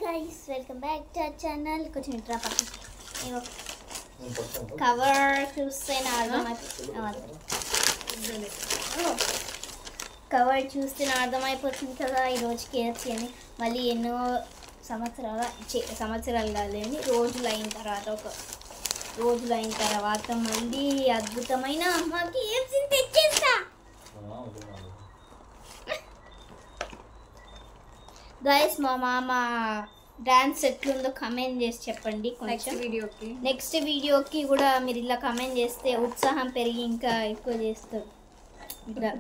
guys, welcome back to our channel. कुछ मित्रा पास cover చూస్తే అర్థమైపోతుంది కదా ఈరోజు కేఎఫ్సి అని మళ్ళీ ఎన్నో సంవత్సరాలు కాదండి రోజులు అయిన తర్వాత మళ్ళీ అద్భుతమైన అమ్మ కేఎఫ్సిని తెచ్చేస్తా. గైస్ మా మామ డాన్స్ ఎట్లుందో కమెంట్ చేసి చెప్పండి. కొంచెం నెక్స్ట్ వీడియోకి కూడా మీరు ఇలా కమెంట్ చేస్తే ఉత్సాహం పెరిగి ఇంకా ఎక్కువ చేస్తారు. ఇట్లా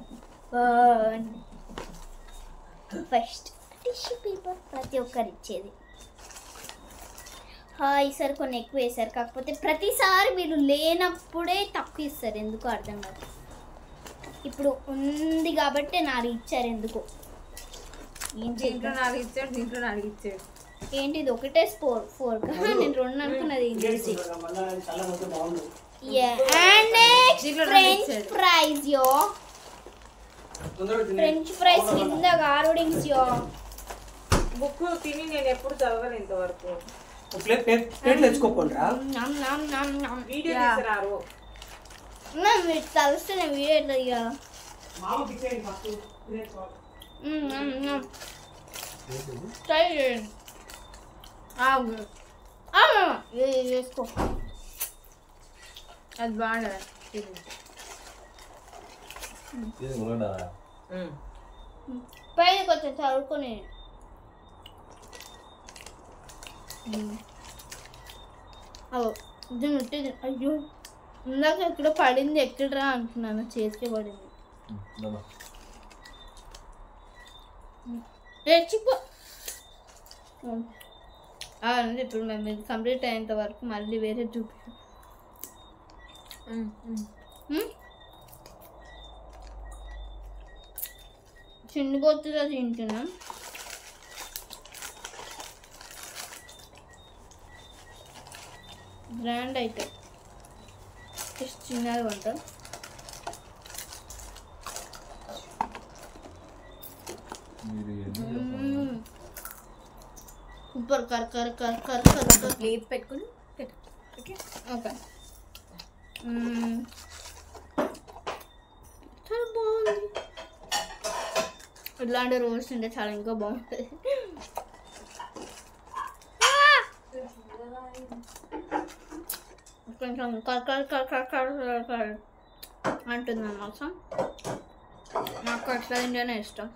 ఫస్ట్ టిష్యూ పేపర్ ప్రతి ఒక్కరు ఇచ్చేది. ఈసారి కొన్ని ఎక్కువ వేసారు, కాకపోతే ప్రతిసారి మీరు లేనప్పుడే తక్కువ ఇస్తారు, ఎందుకో అర్థం కాదు. ఇప్పుడు ఉంది కాబట్టి నాకు ఇచ్చారు ఎందుకో. దీంట్లో 4 ఇచ్చాడు, దీంట్లో 4 ఇచ్చాడు. ఏంటిది ఒకటే 4 కదా, నేను 2 అనుకున్నది. ఫ్రెంచ్ ఫ్రైస్ కింద గారుడింగ్స్ యో. బుక్ తిని నేను ఎప్పుడు చదవను ఇంతవరకు. వీడియో తీసిరారు మీరు తలుస్తే నేను వీడియో ఎట్లా ఇక ట్రై చేయండి. వేసుకో, అది బాగా పైన కొంచెం చదువుకొని. అయ్యో ఇందాక ఎక్కడ పడింది, ఎక్కడరా అంటున్నాను, చేతికి పడింది. రెచ్చిపో అంటే ఇప్పుడు మేము ఇది కంప్లీట్ అయ్యేంత వరకు మళ్ళీ వేరే చూపి చిన్నబోతుగా తింటున్నాం. బ్రాండ్ అయితే చిన్నది ఉంటాం. సూపర్ కర్ కర్ కర్ కర్ కర్ ప్లేట్ పెట్టుకుని ఓకే ఓకే. చాలా బాగుంది. ఇట్లాంటి రోల్స్ ఉంటే చాలా ఇంకా బాగుంటుంది. కొంచెం కర్ కర్ కర్ కర్ కర్ కర్ అంటుంది అన్నమాట. నాకు అట్లా తింటేనే ఇష్టం.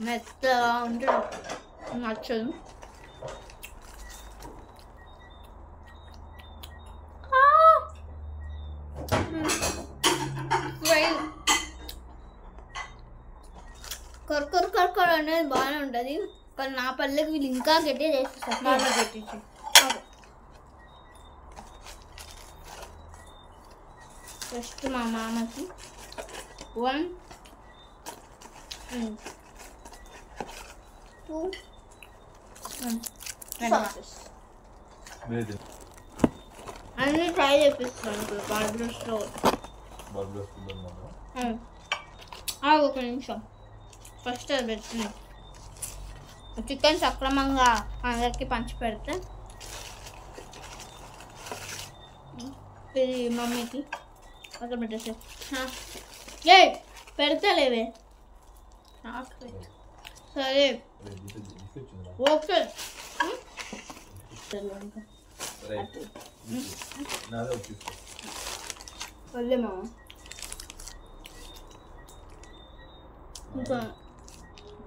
మెత్తగా ఉంటే నచ్చదు. కర్కర్ కర్కర్ అనేది బాగానే ఉంటుంది, కానీ నా పల్లెకి వీళ్ళు ఇంకా గట్టిగా చేస్తారు. బాగా పెట్టించి ఫస్ట్ మా మామకి 1 2 అన్నీ ట్రై చేపిస్తాను ఇప్పుడు బార్బరస్లో. ఒక నిమిషం, ఫస్ట్ అది పెట్టింది. చికెన్ సక్రమంగా అందరికి పంచి పెడితే ఇది మమ్మీకి అక్కడ పెట్టేసి ఏ పెడతలేవే. సరే ఓకే వద్దే మామ. ఇంకా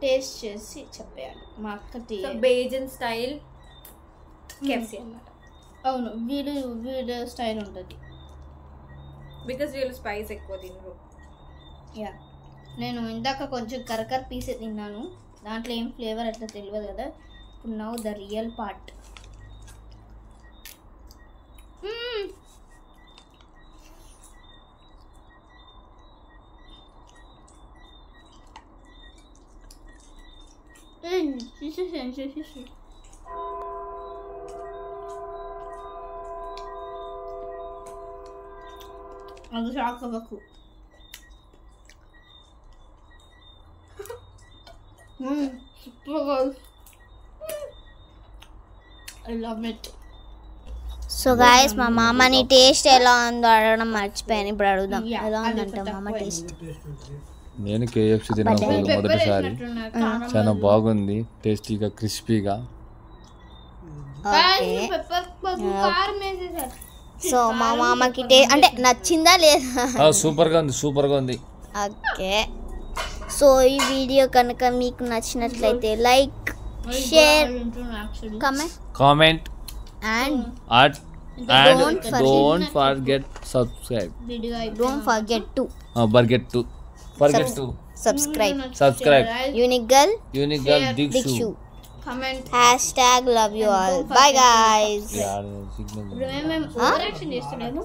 టేస్ట్ చేసి చెప్పేయాలి. మా అక్క బేజన్ స్టైల్ కేఎఫ్సి అన్నమాట. అవును, వీడు స్టైల్ ఉంటుంది. బికాస్ వీళ్ళు స్పైస్ ఎక్కువ తినరు. యా, నేను ఇందాక కొంచెం కరకర పీసే తిన్నాను, దాంట్లో ఏం ఫ్లేవర్ అట్లా తెలియదు కదా. ఇప్పుడు నౌ ద రియల్ పార్ట్. చేసేసి అది షాక్ అవ్వకు. Super guys. I love it. So guys మా మామని టేస్ట్ ఎలా ఉందో అడగడం మర్చిపోయాను, ఇప్పుడు అడుగుదాం. ఎలా ఉందంట మామ టేస్ట్? నేను కేఎఫ్సి తిన్నప్పుడు మొదటిసారి చాలా బాగుంది, టేస్టీగా క్రిస్పీగా. సో మా మామకి అంటే నచ్చిందా లేదా? సూపర్గా ఉంది, సూపర్గా ఉంది. ఓకే, సో ఈ వీడియో కనుక మీకు నచ్చినట్లయితే like, share, comment and don't forget subscribe. Don't forget to subscribe. Unique girl Dikshu. Comment. #love you all. Bye guys. మేము ఓవర్ యాక్షన్ చేస్తున్నాము.